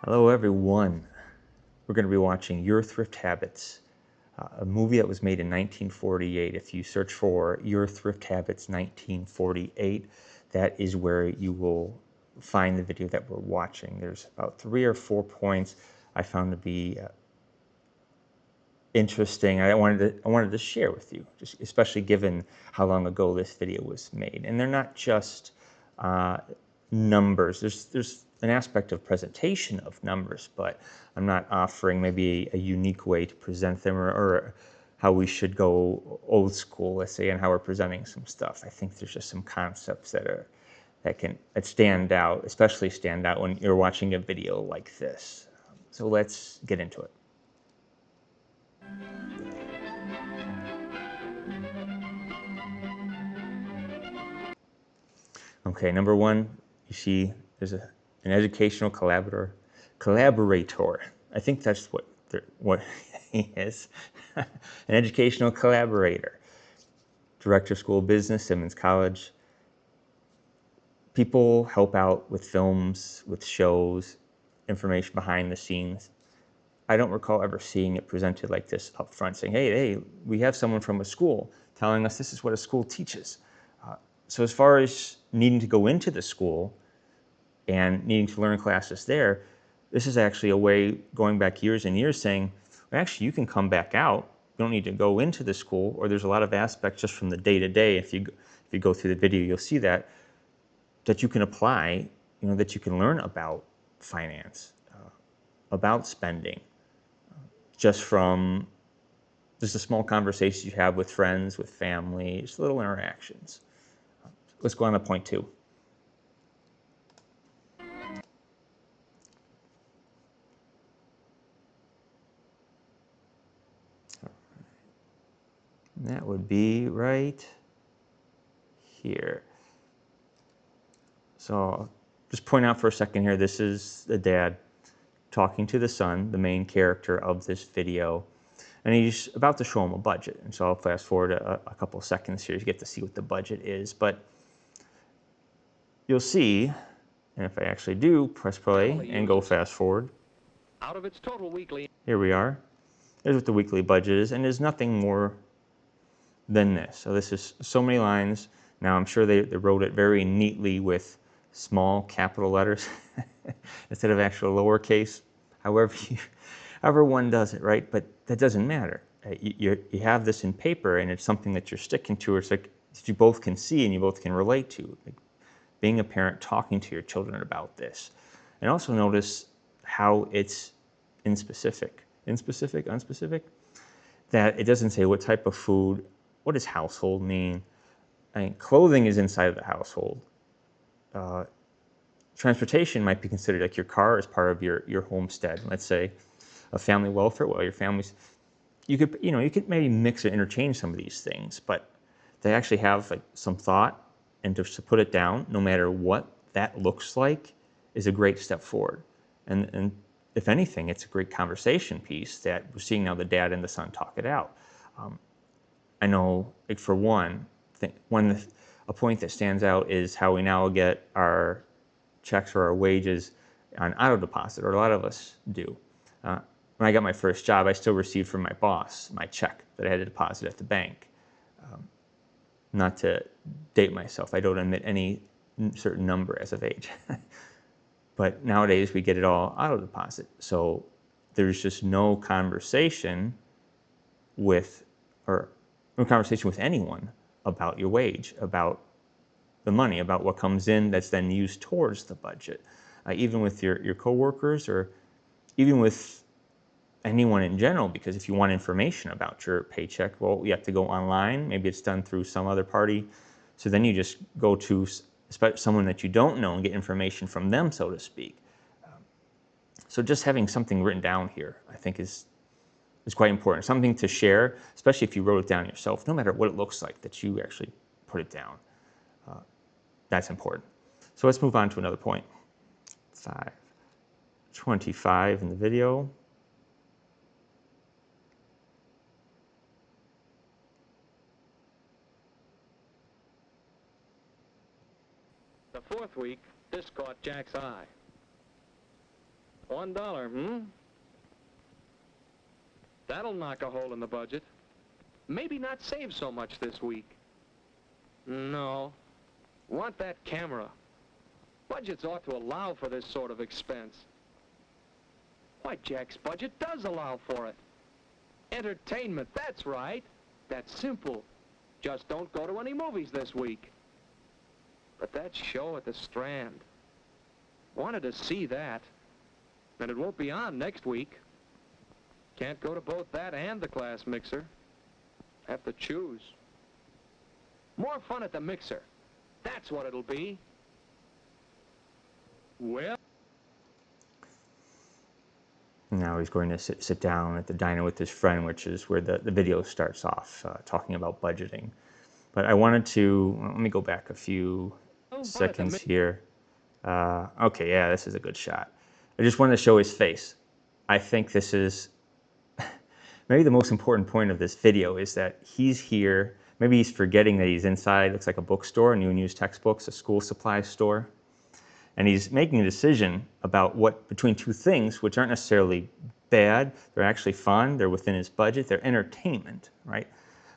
Hello everyone. We're going to be watching Your Thrift Habits, a movie that was made in 1948. If you search for Your Thrift Habits 1948, that is where you will find the video that we're watching. There's about 3 or 4 points I found to be interesting. I wanted to share with you, just especially given how long ago this video was made. And they're not just numbers. There's an aspect of presentation of numbers, but I'm not offering maybe a unique way to present them or how we should go old school, let's say, and how we're presenting some stuff. I think there's just some concepts that stand out, especially stand out when you're watching a video like this. So let's get into it. Okay, number one, you see there's an educational collaborator. I think that's what he is, an educational collaborator. Director of School of Business, Simmons College. People help out with films, with shows, information behind the scenes. I don't recall ever seeing it presented like this up front, saying, hey, we have someone from a school telling us this is what a school teaches. So as far as needing to go into the school and needing to learn classes there, this is actually a way, going back years and years, saying, well, actually, you can come back out. You don't need to go into the school, or there's a lot of aspects just from the day-to-day. If you go through the video, you'll see that you can apply, that you can learn about finance, about spending, just from just a small conversation you have with friends, with family, just little interactions. Let's go on to point two. And that would be right here. So I'll just point out for a second here, this is the dad talking to the son, the main character of this video. And he's about to show him a budget. And so I'll fast forward a couple of seconds here to get to see what the budget is. But you'll see, and if I actually do press play and go fast forward, out of its total weekly, here we are. There's what the weekly budget is, and there's nothing more than this. So this is so many lines. Now I'm sure they wrote it very neatly with small capital letters instead of actual lowercase. However one does it, right? But that doesn't matter. You have this in paper, and it's something that you're sticking to. It's like you both can see and you both can relate to. Like being a parent, talking to your children about this. And also notice how it's unspecific, that it doesn't say what type of food, what does household mean? I mean, clothing is inside of the household. Transportation might be considered like your car is part of your homestead. Let's say a family welfare, well, your family's, you could maybe mix or interchange some of these things, but they actually have like some thought, and to put it down, no matter what that looks like, is a great step forward. And if anything, it's a great conversation piece that we're seeing now the dad and the son talk it out. I know, like for one, a point that stands out is how we now get our checks or our wages on auto deposit, or a lot of us do. When I got my first job, I still received from my boss my check that I had to deposit at the bank. Not to date myself, I don't admit any certain number as of age. But nowadays we get it all auto deposit. So there's just no conversation with anyone about your wage, about the money, about what comes in that's then used towards the budget. Even with your coworkers, or even with anyone in general, because if you want information about your paycheck, well, you have to go online. Maybe it's done through some other party. So then you just go to someone that you don't know and get information from them, so to speak. So just having something written down here, I think, is quite important. Something to share, especially if you wrote it down yourself, no matter what it looks like, that you actually put it down. That's important. So let's move on to another point. 5:25 in the video. the fourth week, this caught Jack's eye. $1, hmm? That'll knock a hole in the budget. Maybe not save so much this week. No. Want that camera. Budgets ought to allow for this sort of expense. Why, Jack's budget does allow for it. Entertainment, that's right. That's simple. Just don't go to any movies this week. But that show at the Strand. Wanted to see that. And it won't be on next week. Can't go to both that and the class mixer. Have to choose. More fun at the mixer. That's what it'll be. Well... Now he's going to sit down at the diner with his friend, which is where the video starts off, talking about budgeting. But I wanted to, let me go back a few seconds here. Okay, yeah, this is a good shot. I just wanted to show his face. I think this is, maybe the most important point of this video is that he's here, maybe he's forgetting that he's inside, looks like a bookstore, new and used textbooks, a school supply store. And he's making a decision about what, between two things, which aren't necessarily bad, they're actually fun, they're within his budget, they're entertainment, right?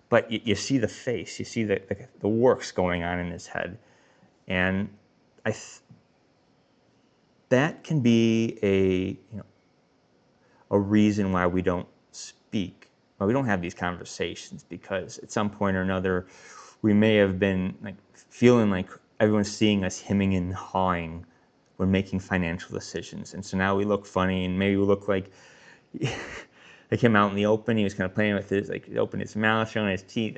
But you see the face, you see the works going on in his head. And that can be a reason why we don't speak, why we don't have these conversations, because at some point or another, we may have been feeling like everyone's seeing us hemming and hawing when making financial decisions. And so now we look funny, and maybe we look like him out in the open. He was kind of playing with his, he opened his mouth, showing his teeth,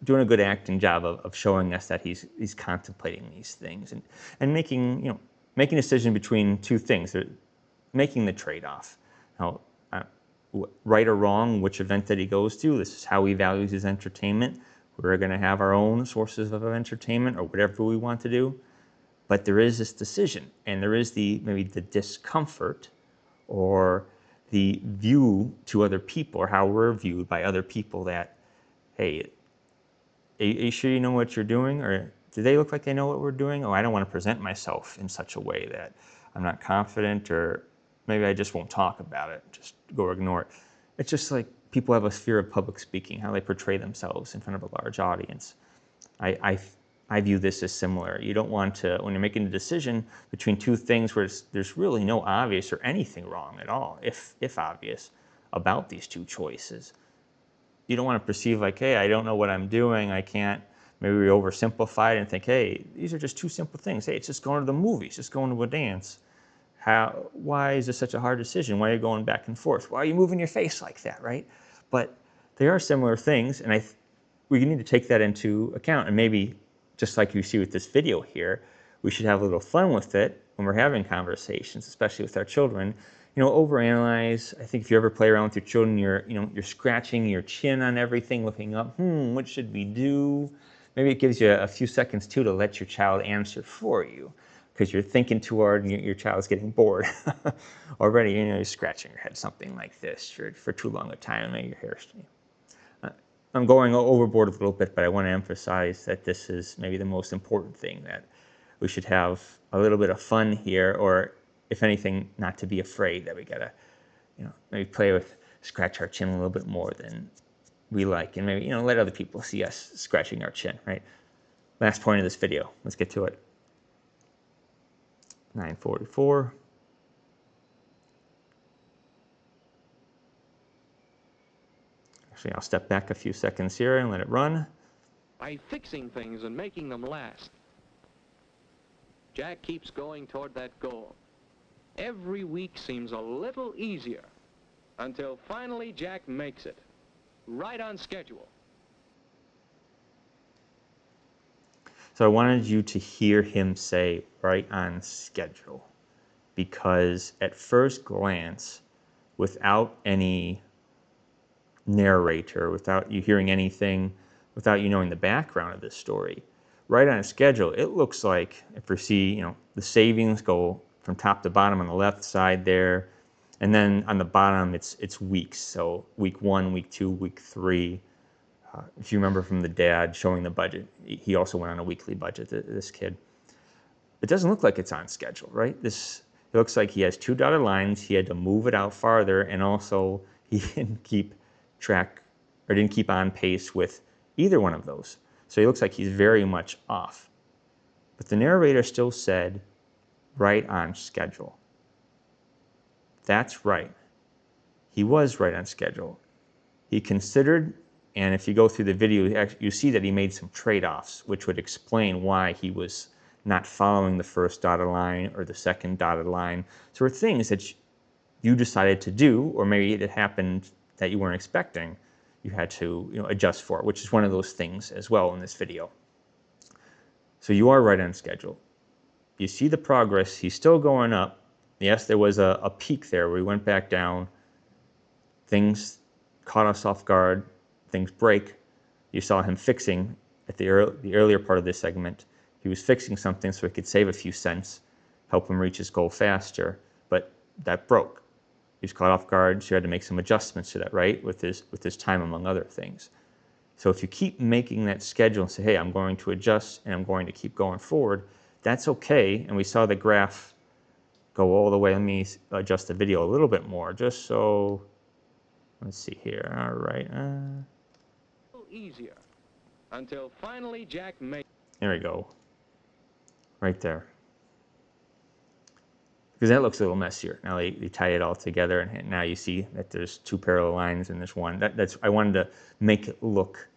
doing a good acting job of showing us that he's contemplating these things and making, making a decision between two things. They're making the trade-off. Now, right or wrong, which event that he goes to, this is how he values his entertainment. We're going to have our own sources of entertainment or whatever we want to do. But there is this decision, and there is maybe the discomfort or the view to other people, or how we're viewed by other people, that, hey, are you sure you know what you're doing? Or do they look like they know what we're doing? Oh, I don't want to present myself in such a way that I'm not confident, or maybe I just won't talk about it, just go ignore it. It's just like people have a fear of public speaking, how they portray themselves in front of a large audience. I view this as similar. You don't want to, when you're making a decision between two things where there's really no obvious or anything wrong at all, if obvious, about these two choices. You don't want to perceive like, hey, I don't know what I'm doing, I can't, maybe we oversimplify it and think, hey, these are just two simple things. Hey, it's just going to the movies, just going to a dance. Why is this such a hard decision? Why are you going back and forth? Why are you moving your face like that, right? But they are similar things, and we need to take that into account. And maybe, just like you see with this video here, we should have a little fun with it when we're having conversations, especially with our children. Overanalyze. I think if you ever play around with your children, you're scratching your chin on everything, looking up, what should we do? Maybe it gives you a few seconds too to let your child answer for you, because you're thinking too hard and your child's getting bored already. You're scratching your head, something like this for too long a time, maybe your hair's. I'm going overboard a little bit, but I want to emphasize that this is maybe the most important thing, that we should have a little bit of fun here, or if anything, not to be afraid that we gotta, maybe scratch our chin a little bit more than we like, and maybe, let other people see us scratching our chin, right? Last point of this video, let's get to it. 9:44. Actually, I'll step back a few seconds here and let it run. By fixing things and making them last, Jack keeps going toward that goal. Every week seems a little easier, until finally Jack makes it, right on schedule. So I wanted you to hear him say right on schedule, because at first glance, without any narrator, without you hearing anything, without you knowing the background of this story, right on schedule, it looks like, if we see, the savings go from top to bottom on the left side there, and then on the bottom it's weeks. So week 1, week 2, week 3. If you remember from the dad showing the budget, he also went on a weekly budget, this kid. it doesn't look like it's on schedule, right? It looks like he has 2 dotted lines. He had to move it out farther, and also he didn't keep track or didn't keep on pace with either one of those. So he looks like he's very much off. But the narrator still said, right on schedule. That's right. He was right on schedule. He considered, and if you go through the video, you see that he made some trade-offs, which would explain why he was not following the first dotted line or the second dotted line. So there were things that you decided to do, or maybe it happened that you weren't expecting, you had to adjust for, which is one of those things as well in this video. So you are right on schedule. You see the progress. He's still going up. Yes, there was a peak there where he went back down. Things caught us off guard. Things break. You saw him fixing at the earlier part of this segment. He was fixing something so he could save a few cents, help him reach his goal faster, but that broke. He was caught off guard, so you had to make some adjustments to that, right, with his time, among other things. So if you keep making that schedule and say, hey, I'm going to adjust and I'm going to keep going forward, that's okay. And we saw the graph go all the way. Let me adjust the video a little bit more, just so, let's see here. All right. Easier until finally Jack made. There we go. Right there. Because that looks a little messier. Now they tie it all together, and now you see that there's 2 parallel lines in this one. I wanted to make it look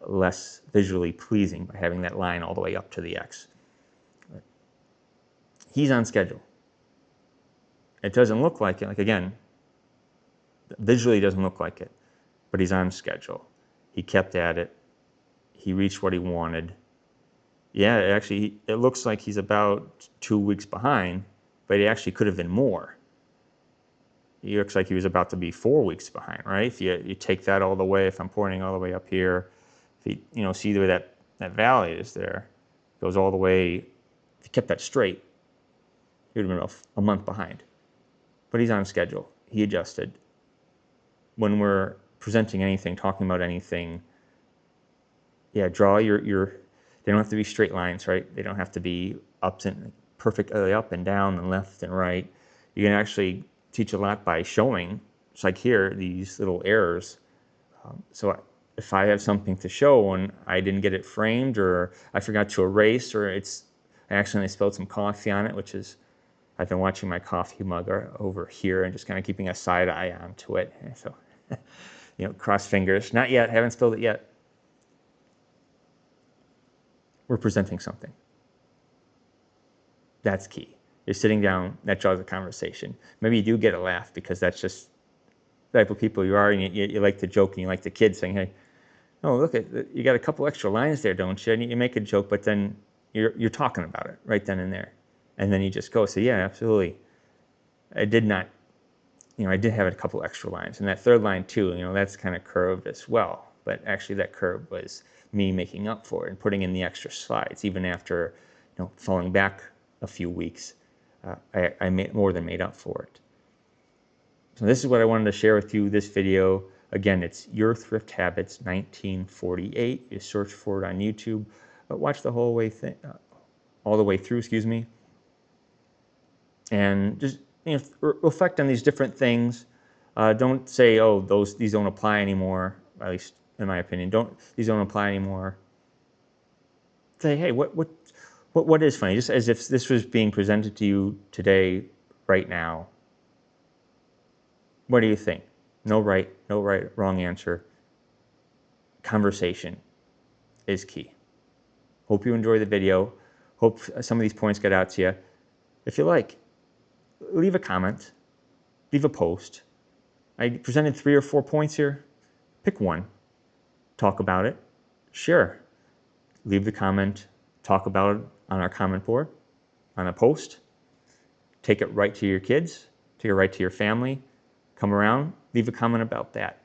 less visually pleasing by having that line all the way up to the X. But he's on schedule. It doesn't look like it. Like, again, visually it doesn't look like it, but he's on schedule. He kept at it. He reached what he wanted. Yeah, it looks like he's about 2 weeks behind, but he actually could have been more. He looks like he was about to be 4 weeks behind, right? If you take that all the way, if I'm pointing all the way up here, if you see where that valley is there, goes all the way, if he kept that straight, he would have been a month behind. But he's on schedule. He adjusted. When we're presenting anything, talking about anything, yeah, draw your they don't have to be straight lines, right? They don't have to be perfectly up and down and left and right. You can actually teach a lot by showing, just like here, these little errors. So if I have something to show and I didn't get it framed, or I forgot to erase, or I accidentally spilled some coffee on it, which is, I've been watching my coffee mug over here and just kind of keeping a side eye onto it. So, cross fingers. Not yet, haven't spilled it yet. We're presenting something. That's key. You're sitting down, that draws a conversation. Maybe you do get a laugh because that's just the type of people you are, and you like to joke, and you like the kids saying, hey, oh, look, you got a couple extra lines there, don't you? And you make a joke, but then you're talking about it right then and there. And then you just go, so yeah, absolutely. I did have a couple extra lines. And that third line too, that's kind of curved as well. But actually that curve was me making up for it and putting in the extra slides. Even after falling back a few weeks, I more than made up for it. So this is what I wanted to share with you this video. Again, it's Your Thrift Habits 1948. You search for it on YouTube, but watch the whole way all the way through, and just reflect on these different things. Don't say, oh, these don't apply anymore. At least in my opinion, these don't apply anymore. Say, hey, what is funny? Just as if this was being presented to you today, right now. What do you think? No right, wrong answer. Conversation is key. Hope you enjoy the video. Hope some of these points get out to you. If you like, leave a comment, leave a post. I presented 3 or 4 points here. Pick one, talk about it, share. Leave the comment, talk about it on our comment board, on a post. Take it right to your kids, take it right to your family. Come around, leave a comment about that.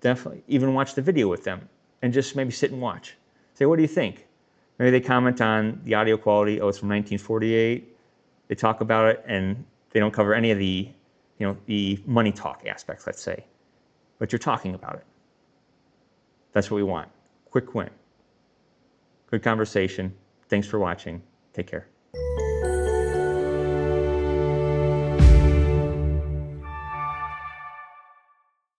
Definitely, even watch the video with them and just maybe sit and watch. Say, what do you think? Maybe they comment on the audio quality. Oh, it's from 1948. They talk about it and they don't cover any of the money talk aspects, let's say. But you're talking about it. That's what we want. Quick win. Good conversation. Thanks for watching. Take care.